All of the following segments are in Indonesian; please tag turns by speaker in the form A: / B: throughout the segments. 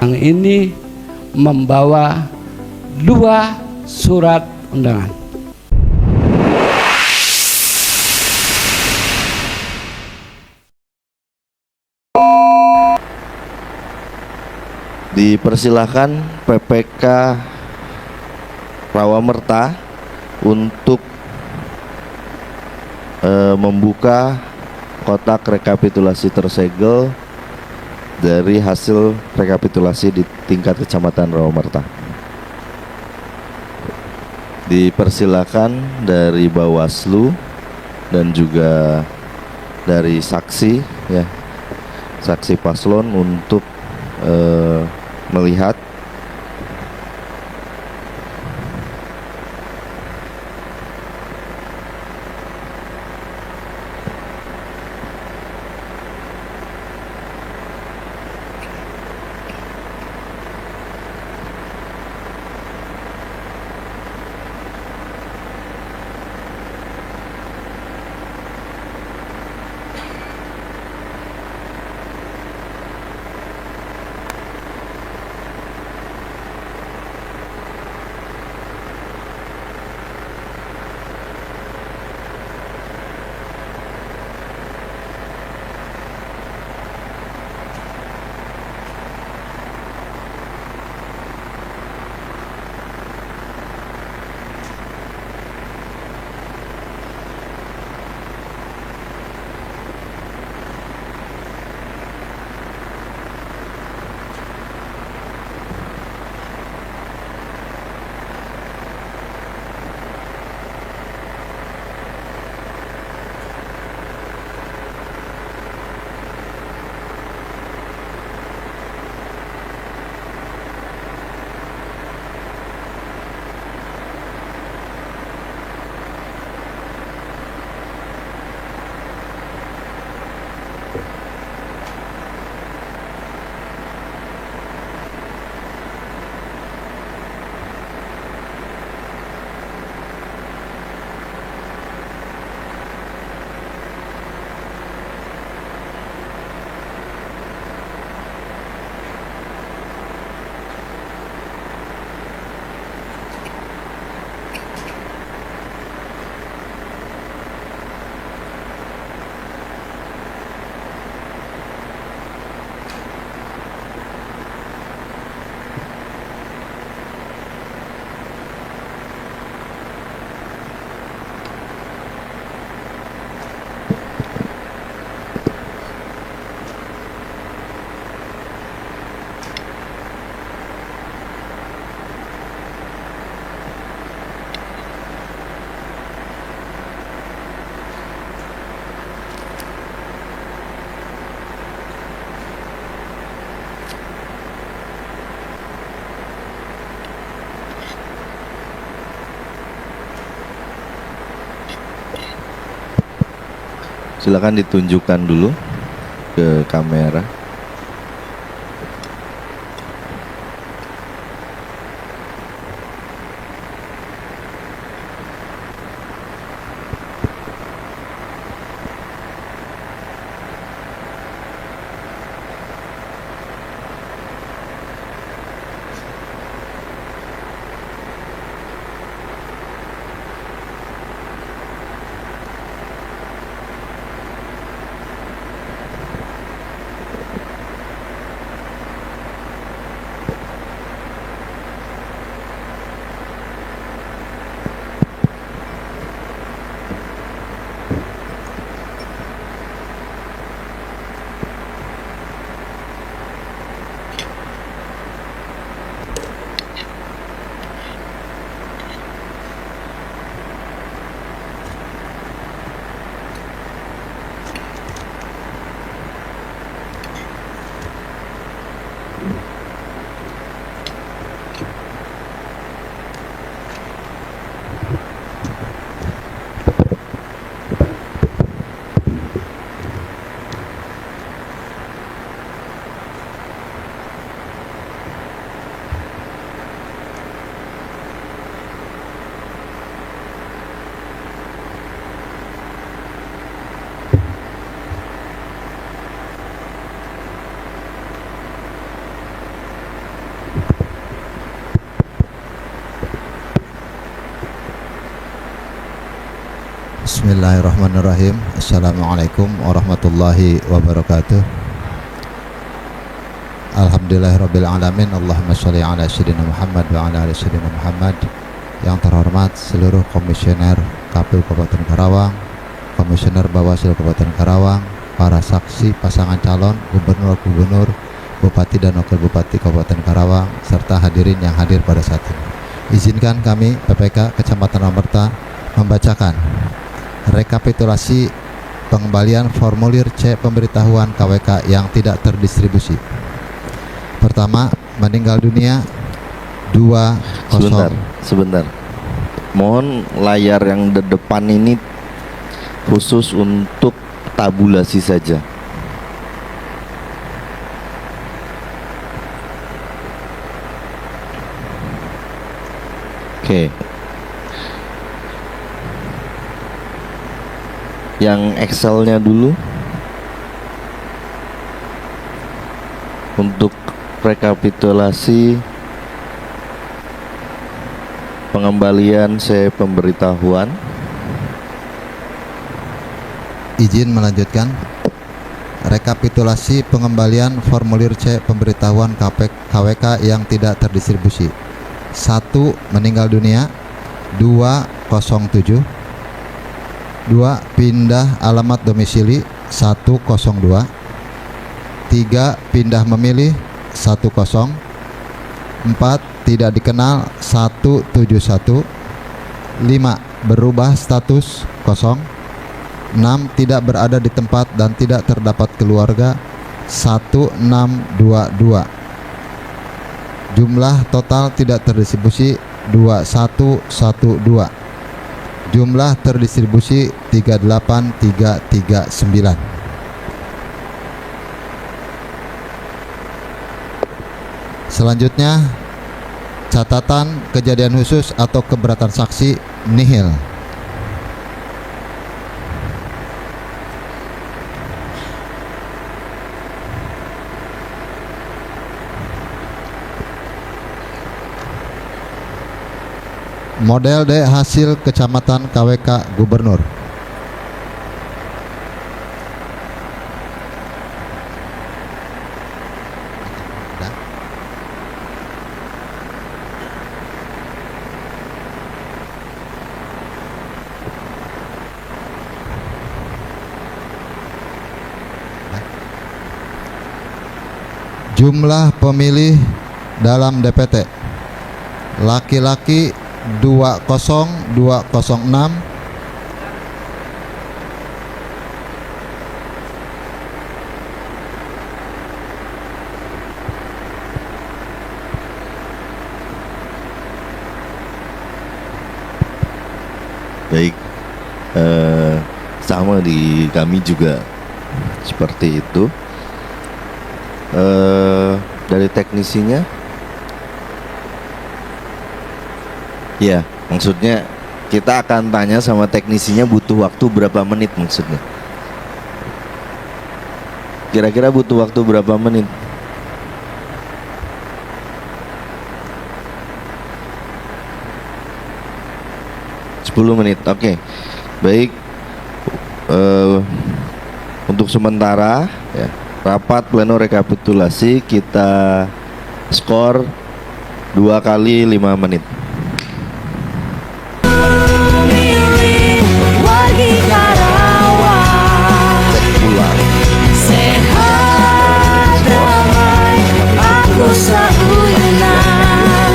A: Yang ini membawa 2 surat undangan.
B: Dipersilahkan PPK Rawamerta untuk membuka kotak rekapitulasi tersegel dari hasil rekapitulasi di tingkat Kecamatan Rawamerta. Dipersilakan dari Bawaslu dan juga dari saksi, ya, saksi paslon untuk melihat. Silakan ditunjukkan dulu ke kamera.
C: Bismillahirrahmanirrahim. Assalamualaikum warahmatullahi wabarakatuh. Alhamdulillahirabbil alamin. Allahumma shalli ala sayyidina Muhammad wa ala ali sayyidina Muhammad. Yang terhormat seluruh komisioner KPU Kabupaten Karawang, komisioner Bawaslu Kabupaten Karawang, para saksi pasangan calon gubernur, bupati dan wakil bupati Kabupaten Karawang, serta hadirin yang hadir pada saat ini. Izinkan kami PPK Kecamatan Amerta membacakan rekapitulasi pengembalian formulir C pemberitahuan KWK yang tidak terdistribusi. Pertama, meninggal dunia 20.
B: Sebentar. Mohon layar yang di depan ini khusus untuk tabulasi saja. Oke. Yang Excel-nya dulu. Untuk rekapitulasi pengembalian pemberitahuan.
C: Izin melanjutkan. Rekapitulasi pengembalian formulir C pemberitahuan KWK yang tidak terdistribusi. 1. Meninggal dunia 207. 2. Pindah alamat domisili 102. 3. Pindah memilih 10. 4. Tidak dikenal 171. 5. Berubah status 0. 6. Tidak berada di tempat dan tidak terdapat keluarga 1622. Jumlah total tidak terdistribusi 2112. Jumlah terdistribusi 38339. Selanjutnya, catatan kejadian khusus atau keberatan saksi nihil. Model D hasil kecamatan KWK Gubernur. Jumlah pemilih dalam DPT: laki-laki 20206,
B: Baik, sama di kami juga seperti itu. Dari teknisinya, ya, maksudnya kita akan tanya sama teknisinya butuh waktu berapa menit maksudnya. Kira-kira butuh waktu berapa menit? Sepuluh menit, oke. Baik, untuk sementara ya, rapat pleno rekapitulasi kita skor 2 kali 5 menit. Pulang.
D: Sehat damai aku seunan,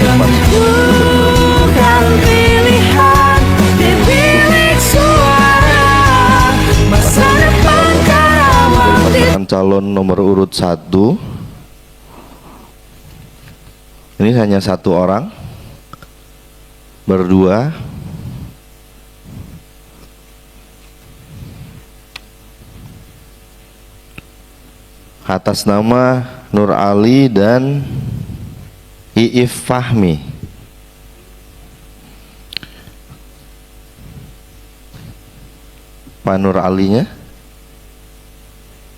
D: tentukan pilihan di bilik suara, masa depan Karawang di
B: Calon nomor urut 1. Ini hanya satu orang, berdua. Atas nama Nur Ali dan Iif Fahmi. Pak Nur Alinya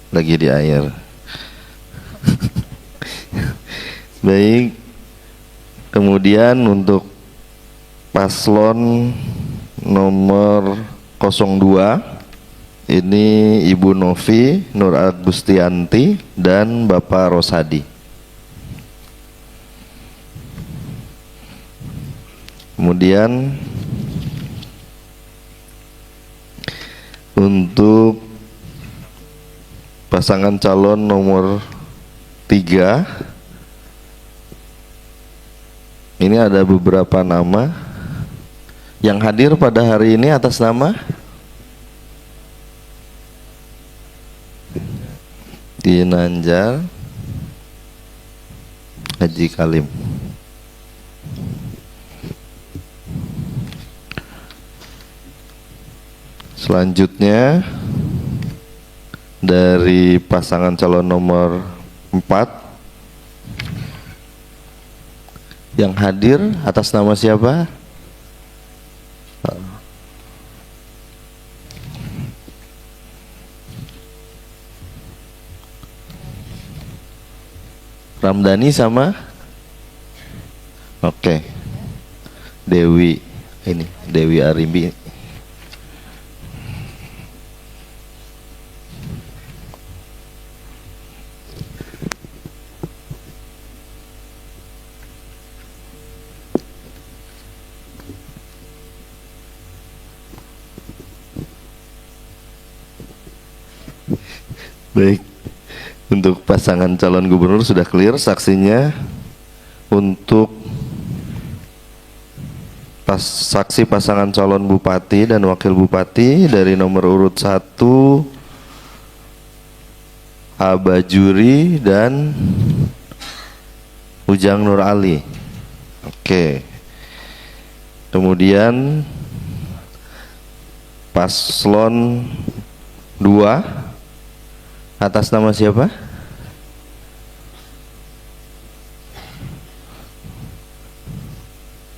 B: lagi di air. Baik. Kemudian untuk paslon nomor 02. Ini Ibu Novi Nur Agustianti dan Bapak Rosadi. Kemudian untuk pasangan calon nomor 3, ini ada beberapa nama yang hadir pada hari ini atas nama Ginanjar Haji Kalim. Selanjutnya dari pasangan calon nomor 4 yang hadir atas nama siapa? Ramdhani sama? Oke. Dewi, ini Dewi Arimbi. Baik, untuk pasangan calon gubernur sudah clear saksinya. Untuk saksi pasangan calon bupati dan wakil bupati dari nomor urut 1 Abajuri dan Ujang Nur Ali. Oke. Kemudian paslon 2 atas nama siapa?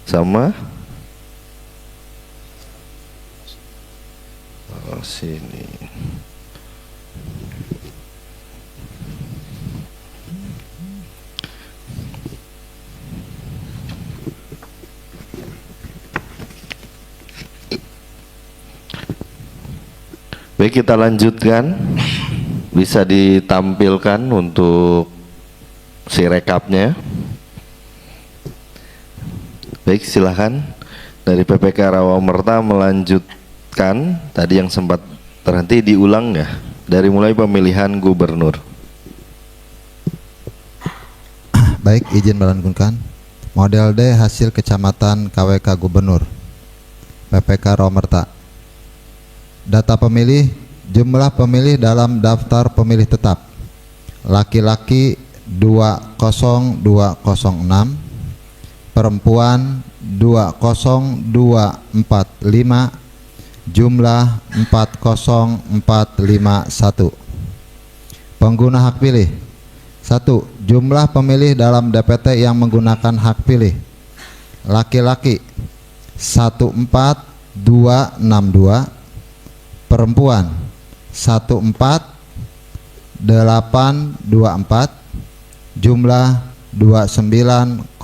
B: Sama? Oh, sini. Baik, kita lanjutkan. Bisa ditampilkan untuk si rekapnya. Baik, silahkan dari PPK Rawamerta melanjutkan tadi yang sempat terhenti, diulang ya, dari mulai pemilihan gubernur.
C: Baik, izin melanjutkan. Model D hasil kecamatan KWK Gubernur PPK Rawamerta. Data pemilih, jumlah pemilih dalam daftar pemilih tetap: laki-laki 20206, perempuan 20245, jumlah 40451. Pengguna hak pilih: 1. Jumlah pemilih dalam DPT yang menggunakan hak pilih: laki-laki 14262, perempuan 14824, jumlah 29086.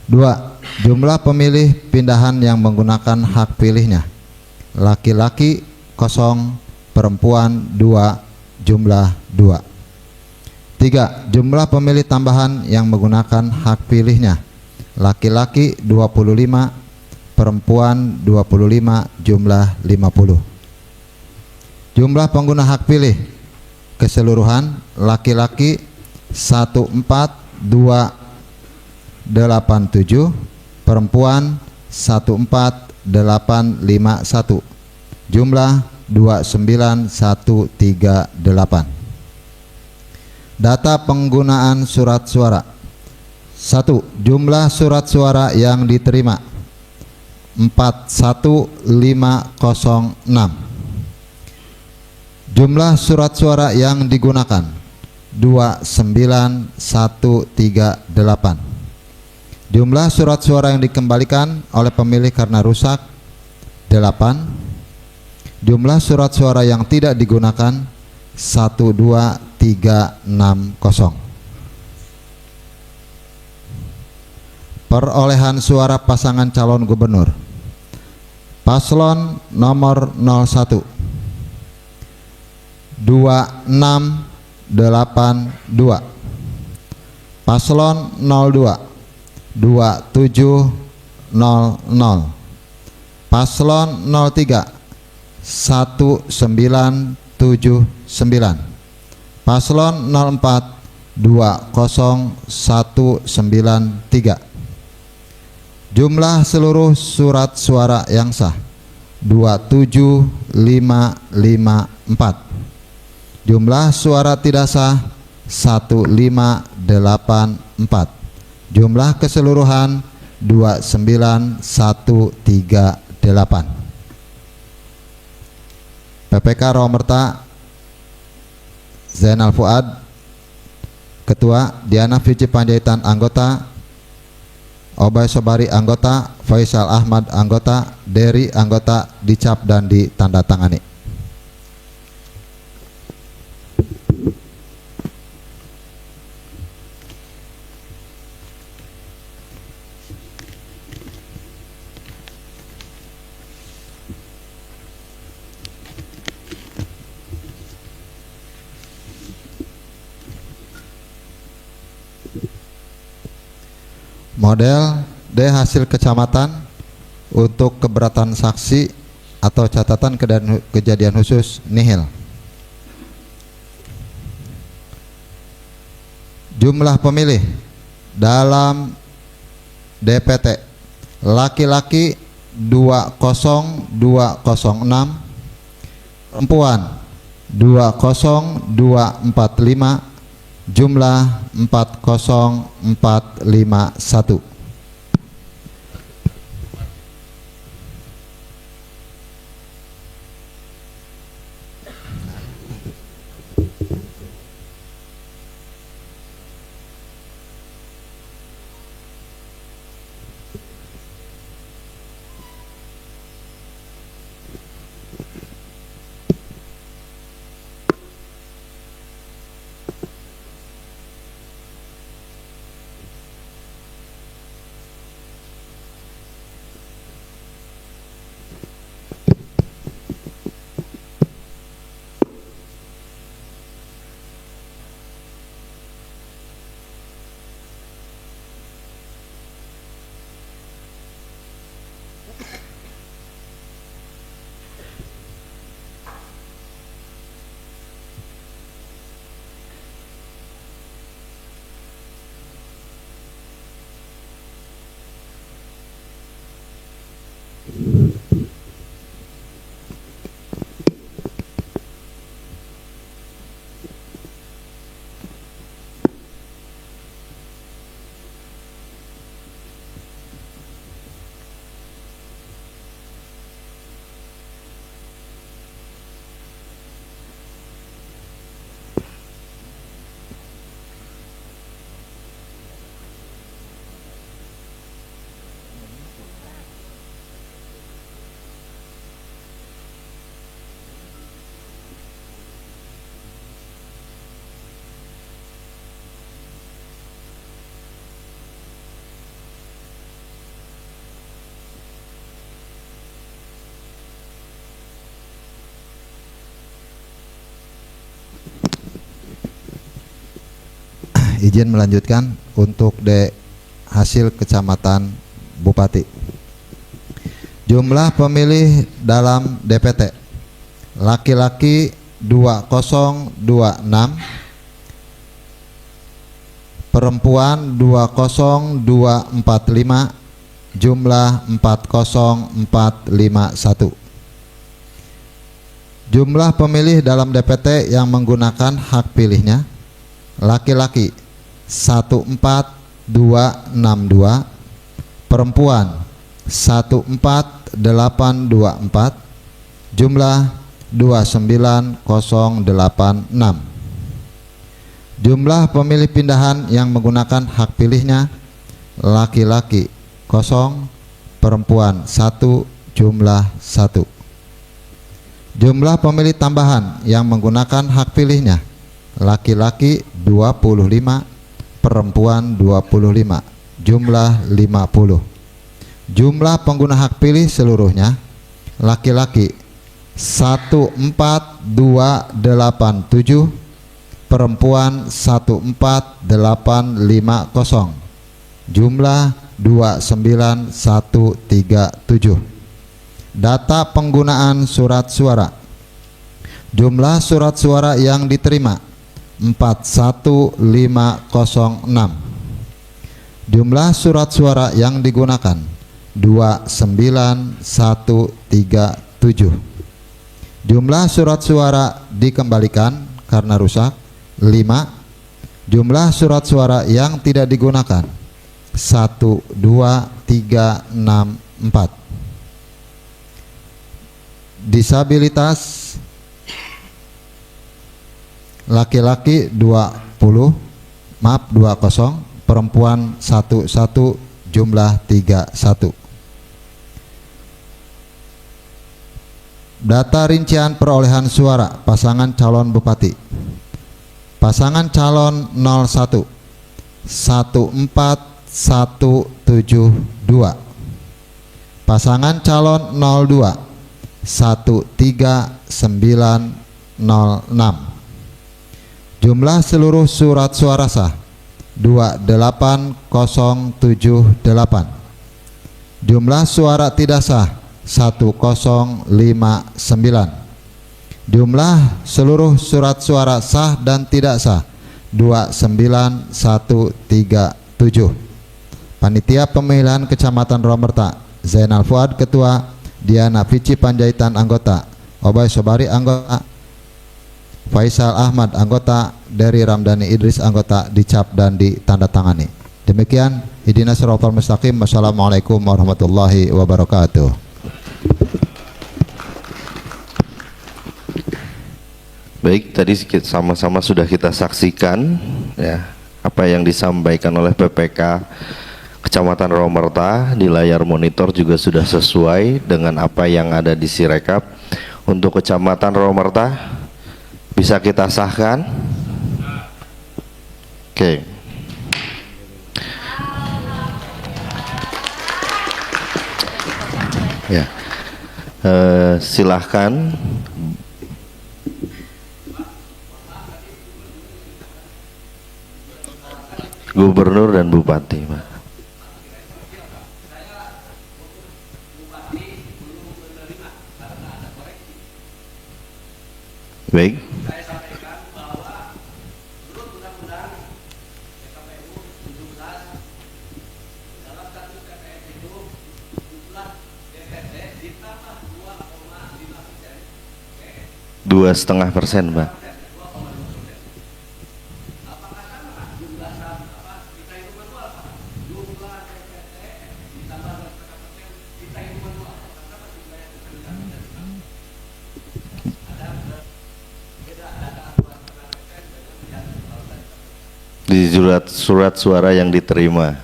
C: 2. Jumlah pemilih pindahan yang menggunakan hak pilihnya: laki-laki 0, perempuan 2, jumlah 2. 3. Jumlah pemilih tambahan yang menggunakan hak pilihnya: laki-laki 25, perempuan 25, jumlah 50. Jumlah pengguna hak pilih keseluruhan: laki-laki 14287, perempuan 14851, jumlah 29138. Data penggunaan surat suara: 1. Jumlah surat suara yang diterima 41506. Jumlah surat suara yang digunakan 29138. Jumlah surat suara yang dikembalikan oleh pemilih karena rusak 8. Jumlah surat suara yang tidak digunakan 12360. Perolehan suara pasangan calon gubernur. Paslon nomor 01 2682. Paslon 02 2700. Paslon 03 1979. Paslon 04 20193. Jumlah seluruh surat suara yang sah 27554. Jumlah suara tidak sah 1584. Jumlah keseluruhan 29138. PPK Rawamerta Zainal Fuad Ketua, Diana Vici Panjaitan anggota, Obay Sobari anggota, Faisal Ahmad anggota, Dery anggota, dicap dan ditandatangani. Model D hasil kecamatan untuk keberatan saksi atau catatan kejadian khusus nihil. Jumlah pemilih dalam DPT laki-laki 20206, perempuan 20245, jumlah 40451. Izin melanjutkan untuk D hasil kecamatan Bupati. Jumlah pemilih dalam DPT laki-laki 2026, perempuan 20245, jumlah 40451. Jumlah pemilih dalam DPT yang menggunakan hak pilihnya laki-laki 14262, perempuan 14824, jumlah 29086. Jumlah pemilih pindahan yang menggunakan hak pilihnya laki-laki 0, perempuan 1, jumlah 1. Jumlah pemilih tambahan yang menggunakan hak pilihnya laki-laki 25, perempuan 25, jumlah 50. Jumlah pengguna hak pilih seluruhnya laki-laki 14287, perempuan 14850, jumlah 29137. Data penggunaan surat suara. Jumlah surat suara yang diterima 41506. Jumlah surat suara yang digunakan 29137. Jumlah surat suara dikembalikan karena rusak 5. Jumlah surat suara yang tidak digunakan 1, 2, 3, 6, 4. Disabilitas laki-laki 20, perempuan 11, jumlah 31. Data rincian perolehan suara pasangan calon bupati. Pasangan calon 01 14172. Pasangan calon 02 13906. Jumlah seluruh surat suara sah 28078. Jumlah suara tidak sah 1059. Jumlah seluruh surat suara sah dan tidak sah 29137. Panitia Pemilihan Kecamatan Romerta, Zainal Fuad Ketua, Diana Vici Panjaitan anggota, Obay Sobari anggota, Faisal Ahmad anggota, Dari Ramdhani Idris anggota, dicap dan ditandatangani. Demikian, Ihdinas Shiratal Mustaqim. Wassalamualaikum warahmatullahi wabarakatuh.
B: Baik, tadi sama-sama sudah kita saksikan ya apa yang disampaikan oleh PPK Kecamatan Romerta. Di layar monitor juga sudah sesuai dengan apa yang ada di Sirekap. Untuk Kecamatan Romerta bisa kita sahkan. Oke. Ya. Silahkan Gubernur dan Bupati, Pak. Baik. Dua 2,5%, Pak. Di surat suara yang diterima.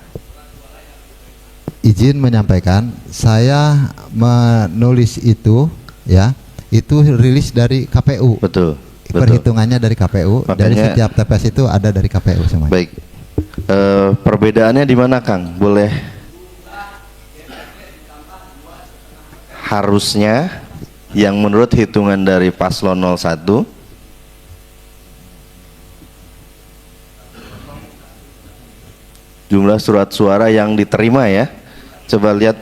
C: Izin menyampaikan, saya menulis itu ya, itu rilis dari KPU.
B: Betul.
C: Perhitungannya dari KPU.
B: Makanya,
C: dari setiap TPS itu ada dari KPU semua.
B: Baik. Perbedaannya di mana, Kang? Boleh? Harusnya yang menurut hitungan dari paslon 01 jumlah surat suara yang diterima ya. Coba lihat,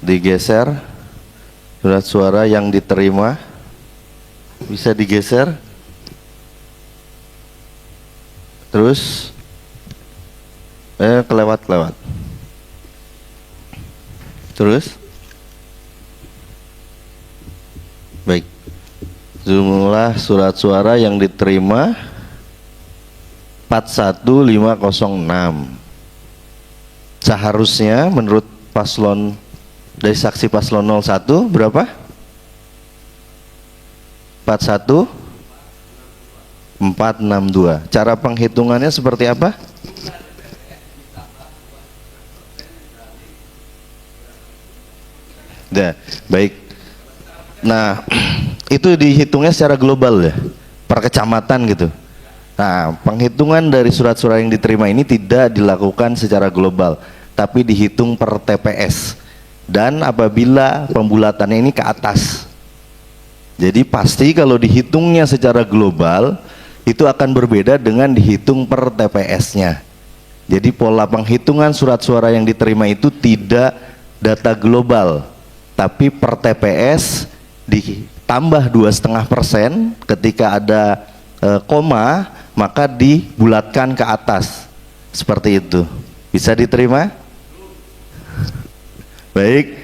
B: digeser surat suara yang diterima, bisa digeser terus kelewat terus. Baik, jumlah surat suara yang diterima 41506. Seharusnya menurut paslon dari saksi paslon 01 berapa? 41462. Cara penghitungannya seperti apa? Ya, baik. Nah, itu dihitungnya secara global ya, per kecamatan gitu. Nah, penghitungan dari surat-suara yang diterima ini tidak dilakukan secara global, tapi dihitung per TPS. Dan apabila pembulatannya ini ke atas, jadi pasti kalau dihitungnya secara global itu akan berbeda dengan dihitung per TPS-nya. Jadi pola penghitungan surat suara yang diterima itu tidak data global, tapi per TPS ditambah 2,5%. Ketika ada koma, maka dibulatkan ke atas seperti itu. Bisa diterima? Baik.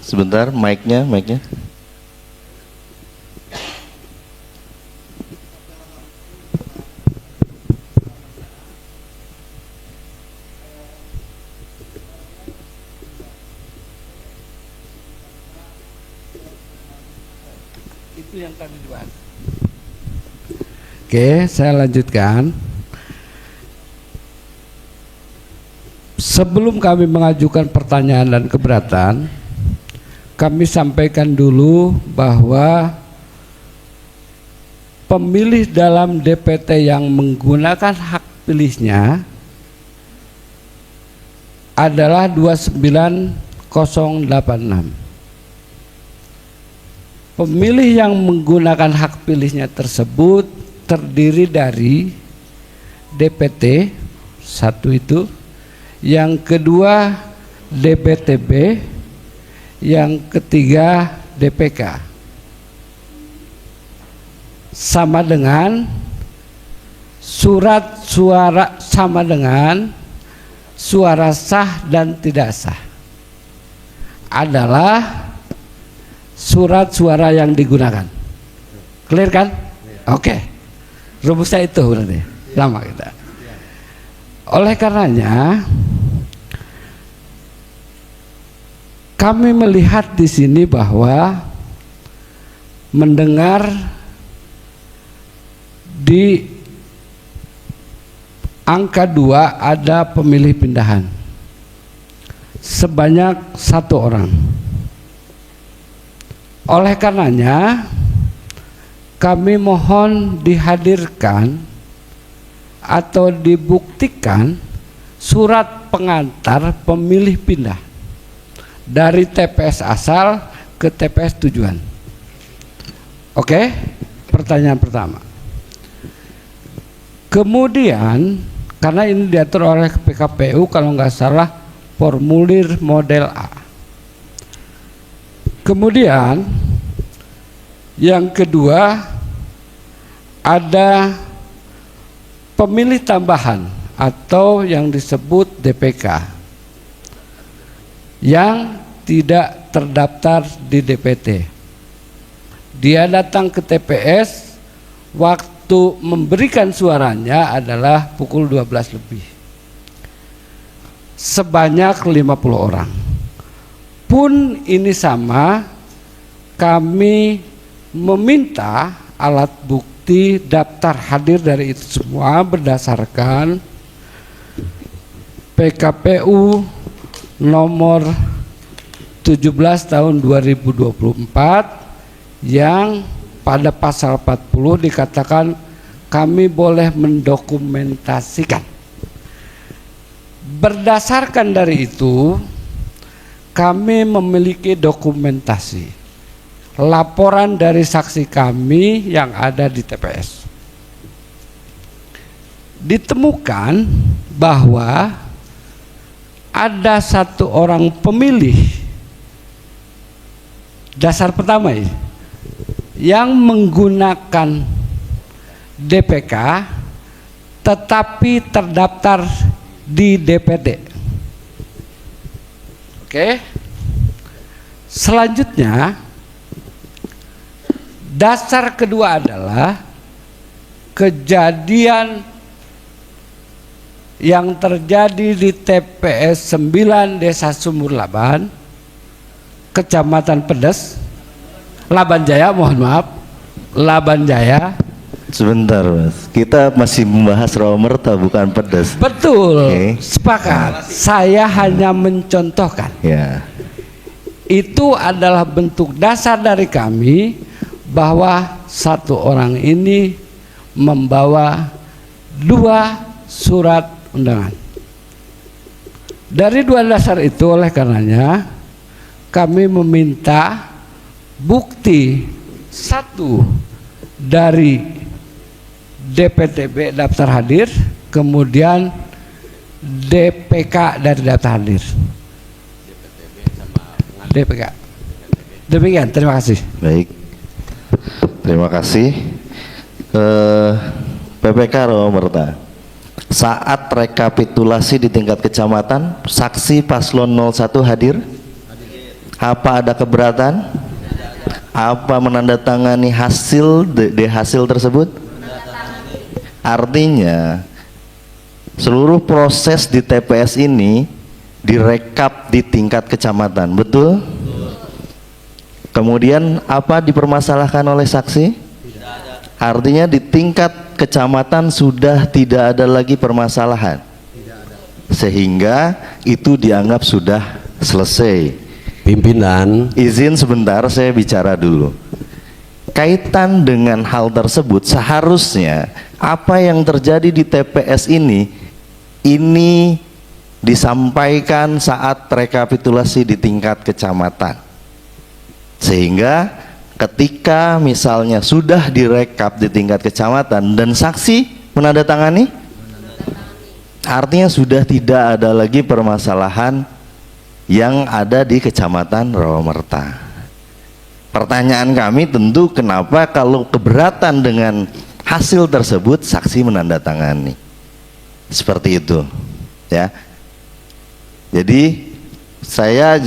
B: Sebentar, mic-nya.
A: Itu yang tadi dibahas. Oke, saya lanjutkan. Sebelum kami mengajukan pertanyaan dan keberatan, kami sampaikan dulu bahwa pemilih dalam DPT yang menggunakan hak pilihnya adalah 29086. Pemilih yang menggunakan hak pilihnya tersebut terdiri dari DPT satu itu, yang kedua DPTB, yang ketiga DPK, sama dengan surat suara, sama dengan suara sah dan tidak sah adalah surat suara yang digunakan. Clear kan? Oke. Rumusnya itu berarti. Lama kita. Oleh karenanya kami melihat di sini bahwa mendengar di angka 2 ada pemilih pindahan sebanyak 1 orang. Oleh karenanya kami mohon dihadirkan atau dibuktikan surat pengantar pemilih pindah dari TPS asal ke TPS tujuan. Oke, pertanyaan pertama. Kemudian karena ini diatur oleh PKPU kalau nggak salah formulir model A. Kemudian yang kedua ada pemilih tambahan atau yang disebut DPK yang tidak terdaftar di DPT. Dia datang ke TPS, waktu memberikan suaranya adalah pukul 12 lebih. Sebanyak 50 orang. Pun ini sama, kami meminta alat bukti daftar hadir dari itu semua berdasarkan PKPU nomor 17 tahun 2024 yang pada pasal 40 dikatakan kami boleh mendokumentasikan. Berdasarkan dari itu kami memiliki dokumentasi laporan dari saksi kami yang ada di TPS. Ditemukan bahwa ada 1 orang pemilih dasar pertama ini yang menggunakan DPK tetapi terdaftar di DPT. Oke. Selanjutnya dasar kedua adalah kejadian yang terjadi di TPS 9 Desa Sumur Laban, Kecamatan Pedes, Laban Jaya, mohon maaf, Laban Jaya,
B: Sebentar Mas, kita masih membahas Romerta bukan pedas.
A: Betul,
B: Oke.
A: sepakat. Saya hanya mencontohkan.
B: Ya,
A: Itu adalah bentuk dasar dari kami bahwa satu orang ini membawa 2 surat undangan. Dari 2 dasar itu oleh karenanya kami meminta bukti 1 dari DPTB daftar hadir, kemudian DPK dari daftar hadir. DPK. Demikian, terima kasih.
B: baik. Terima kasih. PPK Romerta. Saat rekapitulasi di tingkat kecamatan, saksi paslon 01 hadir? Apa ada keberatan? Apa menandatangani hasil hasil tersebut? Artinya seluruh proses di TPS ini direkap di tingkat kecamatan, betul? Kemudian apa dipermasalahkan oleh saksi? Artinya di tingkat kecamatan sudah tidak ada lagi permasalahan, sehingga itu dianggap sudah selesai.
E: Pimpinan,
B: Izin sebentar, saya bicara dulu. Kaitan dengan hal tersebut, seharusnya apa yang terjadi di TPS ini disampaikan saat rekapitulasi di tingkat kecamatan, sehingga ketika misalnya sudah direkap di tingkat kecamatan dan saksi menandatangani, artinya sudah tidak ada lagi permasalahan yang ada di Kecamatan Romerta. Pertanyaan kami tentu, kenapa kalau keberatan dengan hasil tersebut saksi menandatangani? Seperti itu, ya. Jadi saya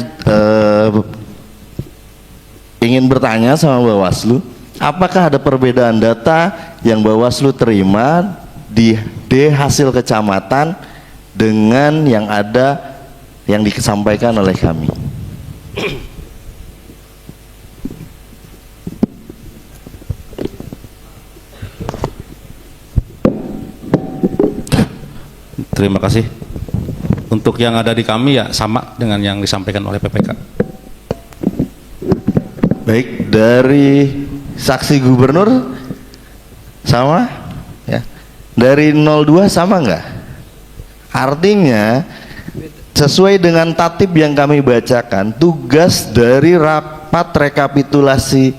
B: ingin bertanya sama Bawaslu, apakah ada perbedaan data yang Bawaslu terima di hasil kecamatan dengan yang ada yang disampaikan oleh kami?
F: Terima kasih. Untuk yang ada di kami ya sama dengan yang disampaikan oleh PPK.
B: Baik, dari saksi gubernur sama ya. Dari 02 sama enggak? Artinya sesuai dengan tatib yang kami bacakan, tugas dari rapat rekapitulasi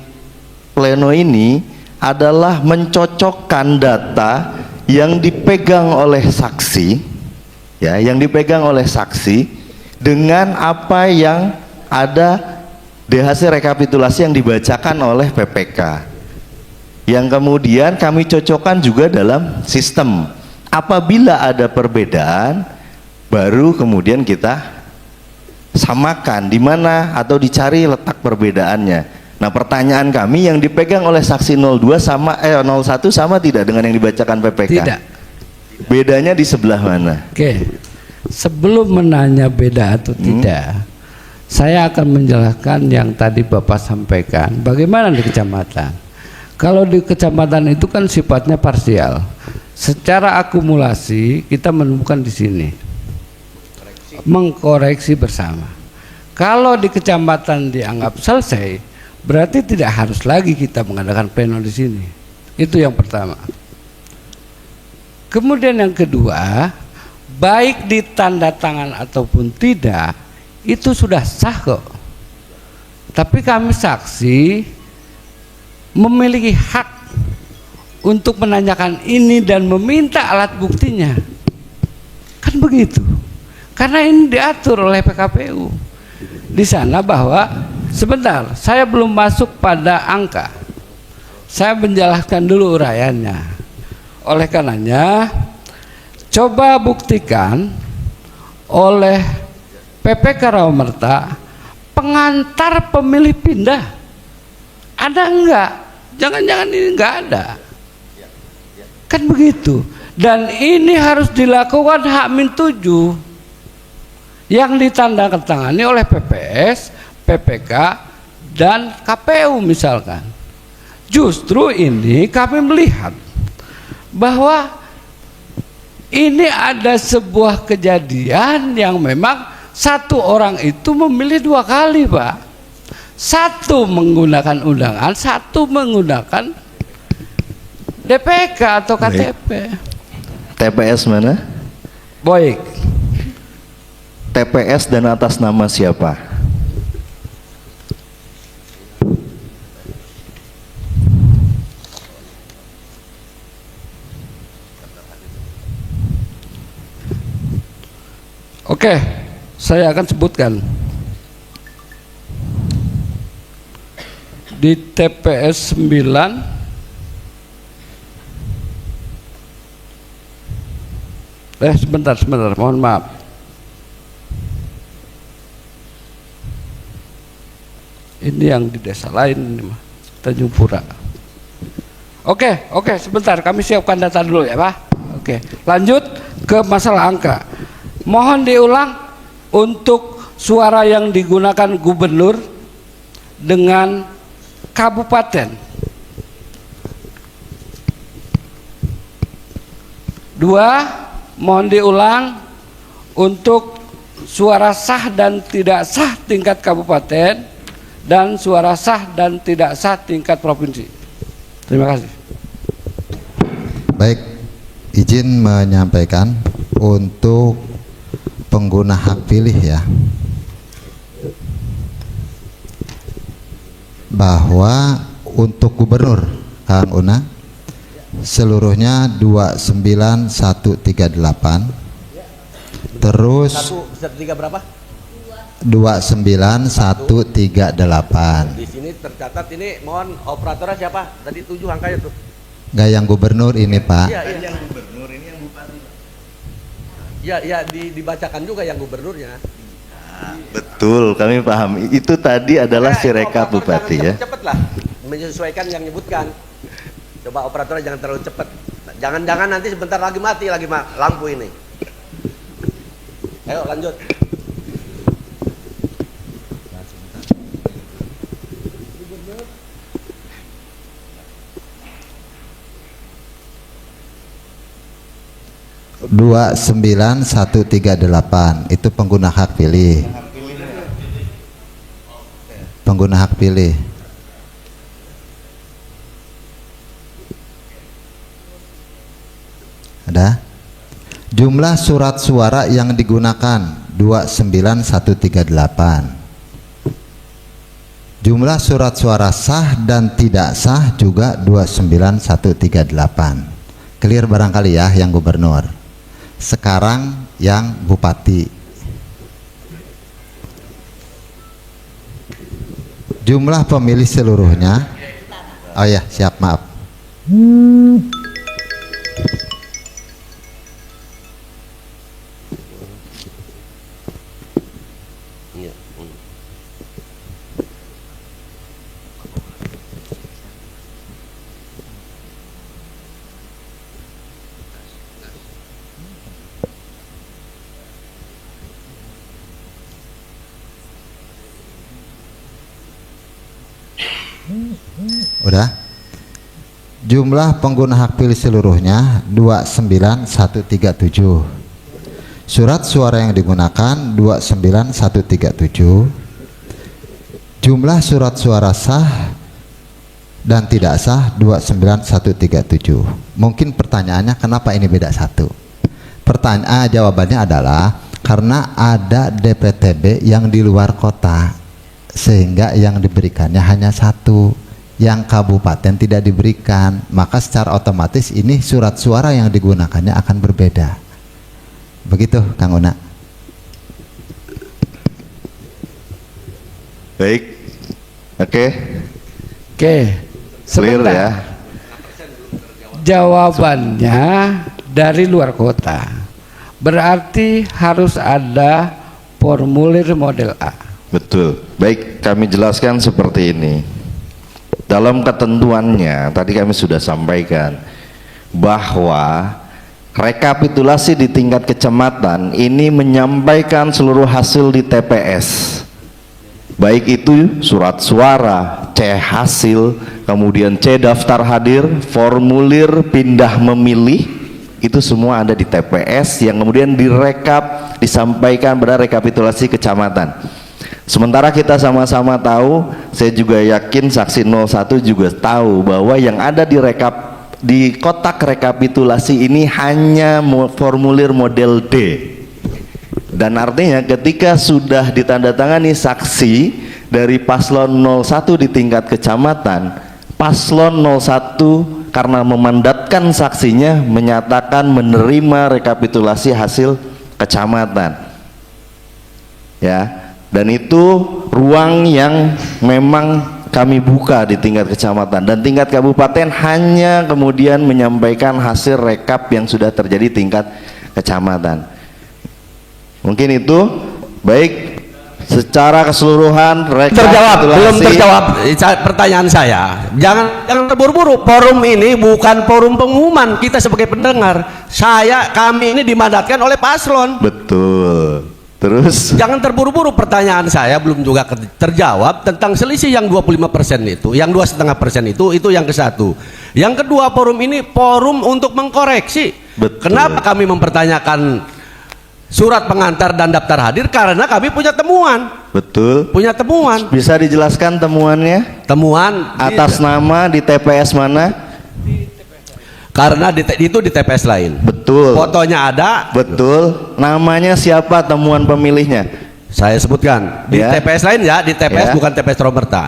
B: pleno ini adalah mencocokkan data yang dipegang oleh saksi, ya, yang dipegang oleh saksi dengan apa yang ada di hasil rekapitulasi yang dibacakan oleh PPK, yang kemudian kami cocokkan juga dalam sistem. Apabila ada perbedaan, baru kemudian kita samakan di mana atau dicari letak perbedaannya. Nah, pertanyaan kami, yang dipegang oleh saksi 02 sama 01 sama tidak dengan yang dibacakan PPK?
A: Tidak.
B: Bedanya di sebelah mana?
A: Oke. Sebelum menanya beda atau tidak, saya akan menjelaskan yang tadi Bapak sampaikan. Bagaimana di kecamatan? Kalau di kecamatan itu kan sifatnya parsial. Secara akumulasi kita menemukan di sini. Mengkoreksi bersama. Kalau di kecamatan dianggap selesai, berarti tidak harus lagi kita mengadakan pleno di sini. Itu yang pertama. Kemudian yang kedua, baik di tanda tangan ataupun tidak, itu sudah sah kok. Tapi kami saksi memiliki hak untuk menanyakan ini dan meminta alat buktinya. Kan begitu. Karena ini diatur oleh PKPU. Di sana bahwa, sebentar, saya belum masuk pada angka. Saya menjelaskan dulu uraiannya. Oleh karenanya, coba buktikan oleh PPK Romerta pengantar pemilih pindah. Ada enggak? Jangan-jangan ini enggak ada. Kan begitu. Dan ini harus dilakukan H-7 yang ditandatangani oleh PPS, PPK, dan KPU misalkan. Justru ini kami melihat bahwa ini ada sebuah kejadian yang memang satu orang itu memilih 2 kali, Pak. Satu menggunakan undangan, satu menggunakan DPK atau KTP.
B: TPS mana?
A: Baik.
B: TPS dan atas nama siapa?
A: Oke, saya akan sebutkan. Di TPS 9 sebentar, mohon maaf. Ini yang di desa lain ini mah, Tanjung Pura. Oke, sebentar, kami siapkan data dulu ya, Pak. Oke, lanjut ke masalah angka. Mohon diulang untuk suara yang digunakan gubernur dengan kabupaten. 2, mohon diulang untuk suara sah dan tidak sah tingkat kabupaten dan suara sah dan tidak sah tingkat provinsi. Terima kasih.
C: Baik, izin menyampaikan untuk pengguna hak pilih ya, bahwa untuk gubernur Kang Una seluruhnya 29138, terus
E: 1 berapa?
C: 29138.
E: Di sini tercatat ini, mohon operatornya siapa? Tadi 7 angkanya tuh.
C: Nggak yang gubernur ini, Pak.
E: Iya. Yang gubernur ini yang bupati. Iya, dibacakan juga yang gubernurnya.
B: Betul, kami paham. Itu tadi adalah Sirekap Bupati ya.
E: Cepet lah, menyesuaikan yang nyebutkan. Coba operatornya jangan terlalu cepet. Jangan-jangan nanti sebentar lagi mati lampu ini. Ayo lanjut.
C: Dua 29138 itu pengguna hak pilih. Pengguna hak pilih. Ada? Jumlah surat suara yang digunakan 29138. Jumlah surat suara sah dan tidak sah juga 29138. Clear barangkali ya yang gubernur. Sekarang yang bupati. Jumlah pemilih seluruhnya. Oh ya, siap, maaf. Udah? Jumlah pengguna hak pilih seluruhnya 29137. Surat suara yang digunakan 29137. Jumlah surat suara sah dan tidak sah 29137. Mungkin pertanyaannya kenapa ini beda satu? Jawabannya adalah karena ada DPTB yang di luar kota, sehingga yang diberikannya hanya satu, yang kabupaten tidak diberikan, maka secara otomatis ini surat suara yang digunakannya akan berbeda. Begitu Kang Una.
B: Baik. Oke.
A: Clear
B: Sebentar ya.
A: Jawabannya dari luar kota, berarti harus ada formulir model A.
B: Betul. Baik, kami jelaskan seperti ini. Dalam ketentuannya tadi kami sudah sampaikan bahwa rekapitulasi di tingkat kecamatan ini menyampaikan seluruh hasil di TPS. baik itu surat suara, C hasil, kemudian C daftar hadir, formulir pindah memilih, itu semua ada di TPS yang kemudian direkap, disampaikan pada rekapitulasi kecamatan. Sementara kita sama-sama tahu, saya juga yakin saksi 01 juga tahu bahwa yang ada di kotak rekapitulasi ini hanya formulir model D. Dan artinya ketika sudah ditandatangani saksi dari paslon 01 di tingkat kecamatan, paslon 01 karena memandatkan saksinya menyatakan menerima rekapitulasi hasil kecamatan. Ya, dan itu ruang yang memang kami buka di tingkat kecamatan, dan tingkat kabupaten hanya kemudian menyampaikan hasil rekap yang sudah terjadi tingkat kecamatan. Mungkin itu baik secara keseluruhan
E: Belum terjawab pertanyaan saya. Jangan terburu-buru. Forum ini bukan forum pengumuman. Kita sebagai pendengar, kami ini dimandatkan oleh paslon.
B: Betul. Terus
E: Jangan terburu-buru. Pertanyaan saya belum juga terjawab tentang selisih yang 25% itu, yang 2,5% itu yang ke satu. Yang kedua, forum ini forum untuk mengkoreksi.
B: Betul.
E: Kenapa kami mempertanyakan surat pengantar dan daftar hadir? Karena kami punya temuan.
B: betul.
E: Punya temuan.
B: Bisa dijelaskan temuannya?
E: Temuan
B: Atas nama di TPS mana?
E: karena itu di TPS lain.
B: Betul.
E: Fotonya ada.
B: Betul. Namanya siapa temuan pemilihnya?
E: Saya sebutkan di
B: Ya.
E: TPS lain ya, di TPS
B: Ya.
E: bukan TPS Romerta.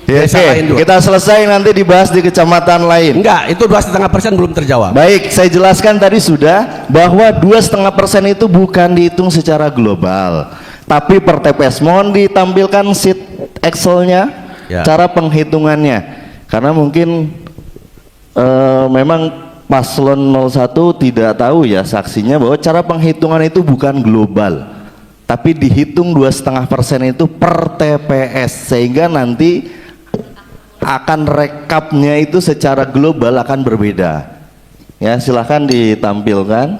B: Ya,
E: Desa
B: oke.
E: lain juga.
B: Kita selesai nanti dibahas di kecamatan lain.
E: Enggak, itu 2,5% belum terjawab.
B: Baik, saya jelaskan tadi sudah bahwa 2,5% itu bukan dihitung secara global, tapi per TPS. Mohon ditampilkan sheet Excel-nya,
E: Ya.
B: cara penghitungannya, karena mungkin memang paslon 01 tidak tahu ya saksinya bahwa cara penghitungan itu bukan global, tapi dihitung 2,5% itu per TPS, sehingga nanti akan rekapnya itu secara global akan berbeda. Ya, silahkan ditampilkan.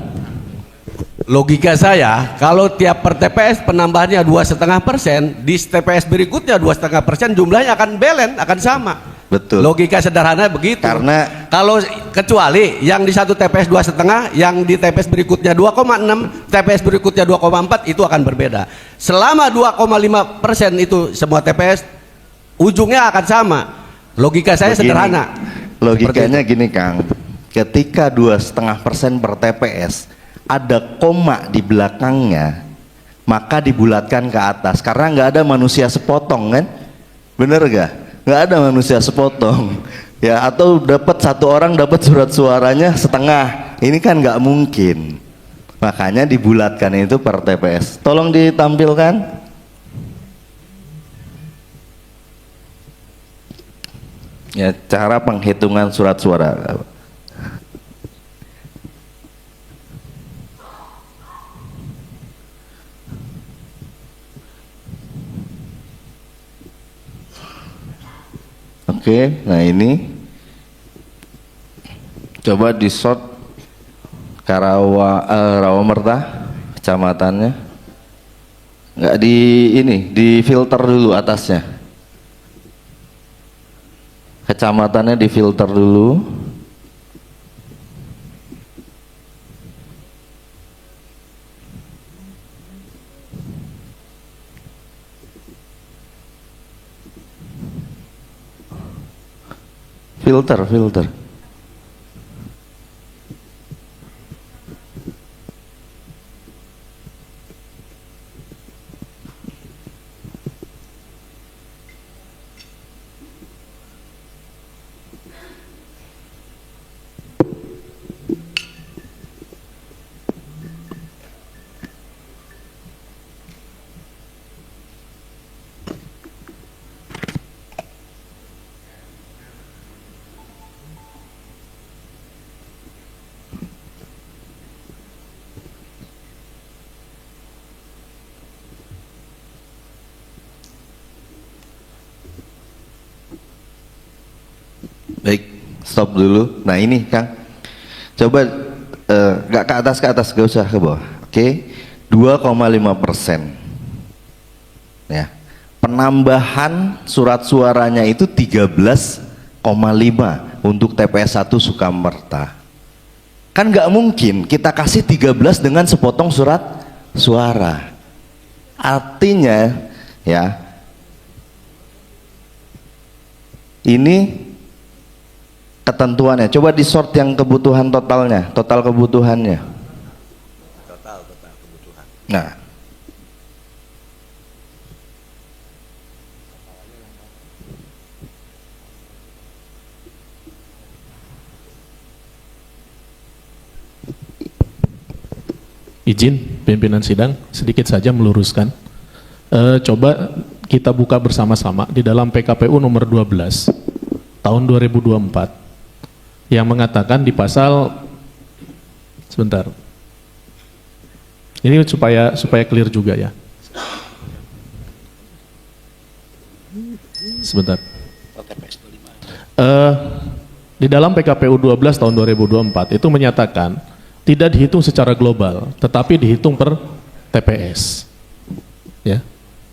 E: Logika saya, kalau tiap per TPS penambahannya 2,5%, di TPS berikutnya 2,5%, jumlahnya akan balance, akan sama.
B: Betul.
E: Logika sederhana begitu.
B: Karena
E: kalau kecuali yang di satu TPS 2,5, yang di TPS berikutnya 2,6, TPS berikutnya 2,4, itu akan berbeda. Selama 2,5% itu semua TPS, ujungnya akan sama. Logika saya
B: begini,
E: sederhana.
B: logikanya gini Kang, ketika 2,5% per TPS ada koma di belakangnya, maka dibulatkan ke atas, karena nggak ada manusia sepotong kan, bener gak? Nggak ada manusia sepotong ya, atau dapat satu orang dapat surat suaranya setengah, ini kan nggak mungkin, makanya dibulatkan itu per TPS. Tolong ditampilkan. Ya, cara penghitungan surat suara. Oke, nah ini coba di shot Rawamerta kecamatannya, nggak di ini, di filter dulu atasnya. Kecamatannya difilter dulu. Filter. Baik, stop dulu. Nah ini Kang, coba nggak ke atas, gak usah ke bawah. Oke, 2,5%. Ya, penambahan surat suaranya itu 13,5 untuk TPS 1 Sukamerta. Kan nggak mungkin kita kasih 13 dengan sepotong surat suara. Artinya ya, ini ketentuannya. Coba di sort yang kebutuhan totalnya, total kebutuhannya. Total kebutuhan. Nah,
G: izin pimpinan sidang sedikit saja meluruskan. Coba kita buka bersama-sama di dalam PKPU nomor 12 tahun 2024 yang mengatakan di pasal, sebentar, ini supaya clear juga ya, sebentar. Di dalam PKPU 12 tahun 2024 itu menyatakan tidak dihitung secara global, tetapi dihitung per TPS. Ya.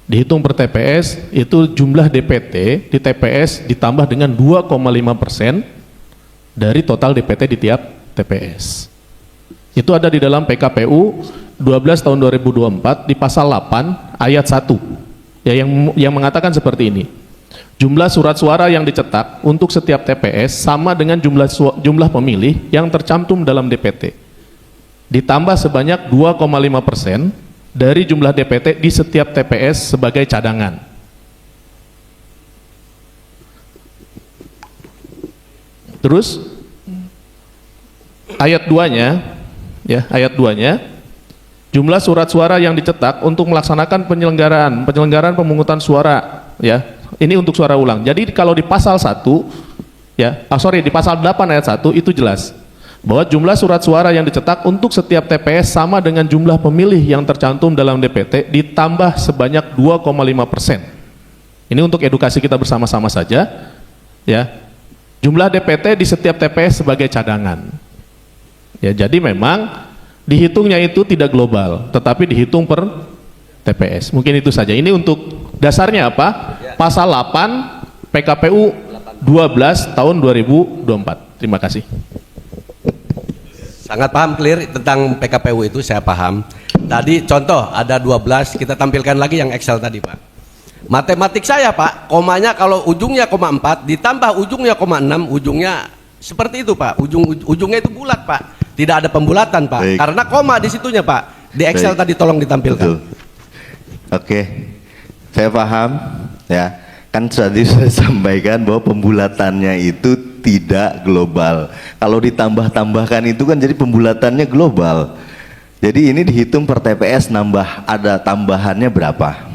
G: Dihitung per TPS itu jumlah DPT di TPS ditambah dengan 2,5% dari total DPT di tiap TPS. Itu ada di dalam PKPU 12 tahun 2024 di pasal 8 ayat 1. Ya, yang mengatakan seperti ini. Jumlah surat suara yang dicetak untuk setiap TPS sama dengan jumlah pemilih yang tercantum dalam DPT. Ditambah sebanyak 2,5% dari jumlah DPT di setiap TPS sebagai cadangan. Terus ayat 2-nya, ya, ayat 2-nya, jumlah surat suara yang dicetak untuk melaksanakan penyelenggaraan pemungutan suara, ya. Ini untuk suara ulang. Jadi kalau di pasal 1, ya, di pasal 8 ayat 1 itu jelas bahwa jumlah surat suara yang dicetak untuk setiap TPS sama dengan jumlah pemilih yang tercantum dalam DPT ditambah sebanyak 2,5%. Ini untuk edukasi kita bersama-sama saja, ya. Jumlah DPT di setiap TPS sebagai cadangan. Ya, jadi memang dihitungnya itu tidak global, tetapi dihitung per TPS. Mungkin itu saja. Ini untuk dasarnya apa? Pasal 8 PKPU 12 tahun 2024. Terima kasih.
E: Sangat paham, clear tentang PKPU itu, saya paham. Tadi contoh ada 12, kita tampilkan lagi yang Excel tadi, Pak. Matematik saya, Pak, komanya kalau ujungnya koma 4 ditambah ujungnya koma 6, ujungnya seperti itu, Pak. Ujungnya itu bulat, Pak. Tidak ada pembulatan, Pak.
B: Baik.
E: Karena koma di situnya, Pak. Di Excel
B: Baik.
E: tadi tolong ditampilkan.
B: Betul. Oke. Saya paham, ya. Kan tadi saya sampaikan bahwa pembulatannya itu tidak global. Kalau ditambah-tambahkan itu kan jadi pembulatannya global. Jadi ini dihitung per TPS, nambah ada tambahannya berapa,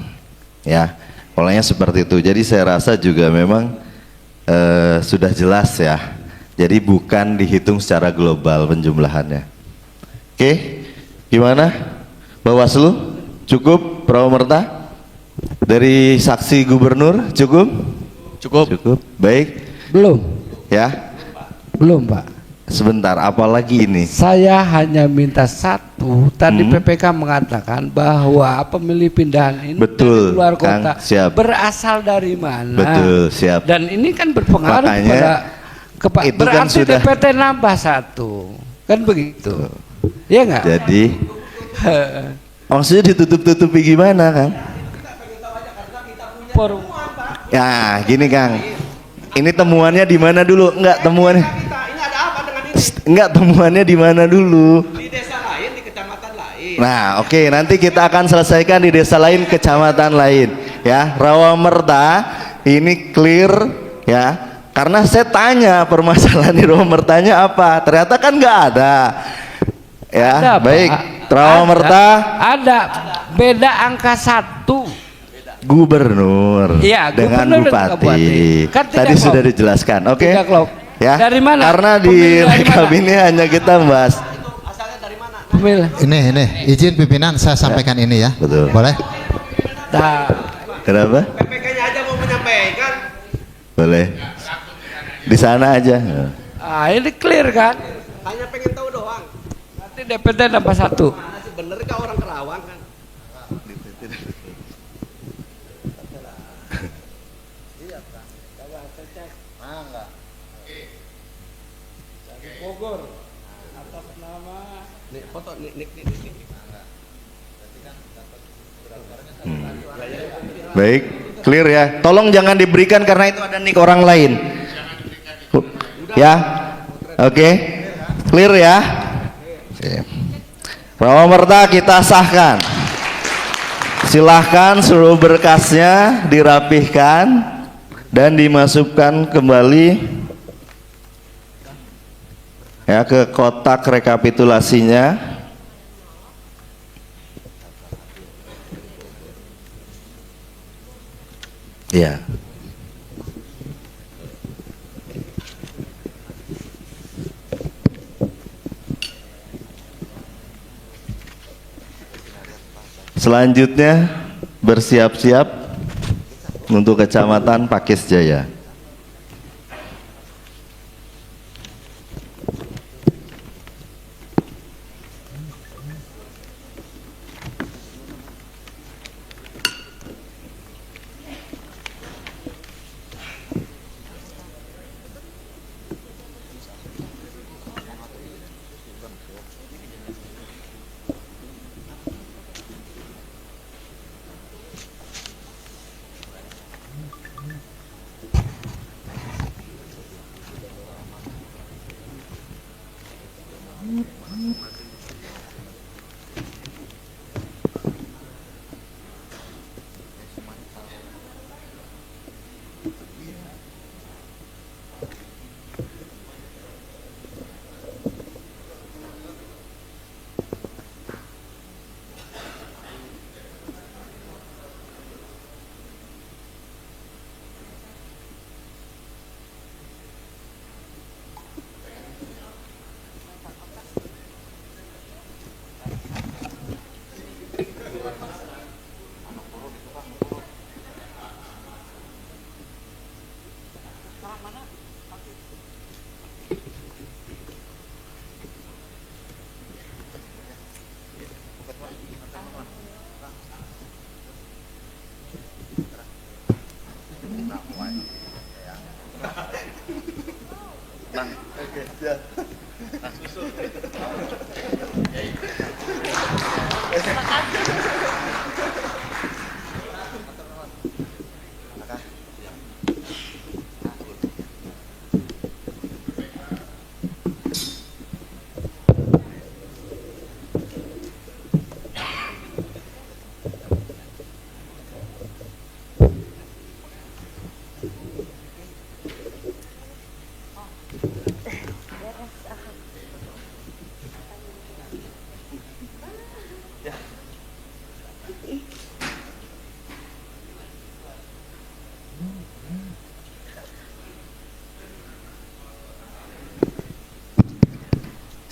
B: ya. Polanya seperti itu. Jadi saya rasa juga memang sudah jelas ya. Jadi bukan dihitung secara global penjumlahannya. Oke, gimana? Bawaslu cukup? Prawomerta? Dari saksi gubernur cukup? Cukup. Baik.
A: Belum,
B: Ya.
A: belum Pak.
B: Sebentar, apalagi ini?
A: Saya hanya minta satu. Tadi PPK mengatakan bahwa pemilih pindahan ini
B: Betul,
A: dari luar
B: Kang,
A: kota
B: siap.
A: berasal dari mana?
B: Betul, siap.
A: Dan ini kan berpengaruh
B: Makanya,
A: kepada
B: itu kan
A: berarti
B: sudah-
A: DPT nambah satu, kan begitu? Iya nggak?
B: Jadi maksudnya ditutup-tutupi gimana, Kang? Ya, gini, Kang. Ini temuannya di mana dulu? Enggak, temuannya. Enggak, temuannya di mana dulu?
E: Di desa lain, di kecamatan lain.
B: Nah, oke, nanti kita akan selesaikan di desa lain, kecamatan lain, ya. Rawamerta ini clear, ya. Karena saya tanya permasalahan di Rawamertanya apa, ternyata kan nggak ada, ya.
A: Ada, Pak.
B: Baik, Rawamerta
A: Ada beda angka 1.
B: gubernur,
A: Iya,
B: dengan
A: gubernur dan
B: bupati.
A: bupati. Kan tidak
B: Tadi
A: klop.
B: sudah dijelaskan, oke?
A: Tidak klop.
B: Ya.
A: Dari mana?
B: Karena di
A: Pemilih dari
B: rekap
A: mana?
B: ini hanya kita bahas.
A: Pemilih.
C: Ini izin pimpinan saya sampaikan ini ya.
B: Betul.
C: Boleh?
A: Nah,
B: Kenapa?
E: PPK-nya aja mau menyampaikan.
B: Boleh. Di sana aja.
A: ini clear kan?
E: Hanya pengen tahu doang.
A: Nanti DPT nambah 1.
E: Bener gak orang Kerawang kan? Nih, foto nih.
B: Baik, clear ya. Tolong jangan diberikan karena itu ada nik orang lain. Ya, oke, clear ya. Romerta kita sahkan. Silahkan seluruh berkasnya dirapihkan dan dimasukkan kembali ya ke kotak rekapitulasinya. Ya. Selanjutnya bersiap-siap untuk Kecamatan Pakis Jaya.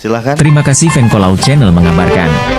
B: Silahkan.
H: Terima kasih Venko Laut Channel mengabarkan.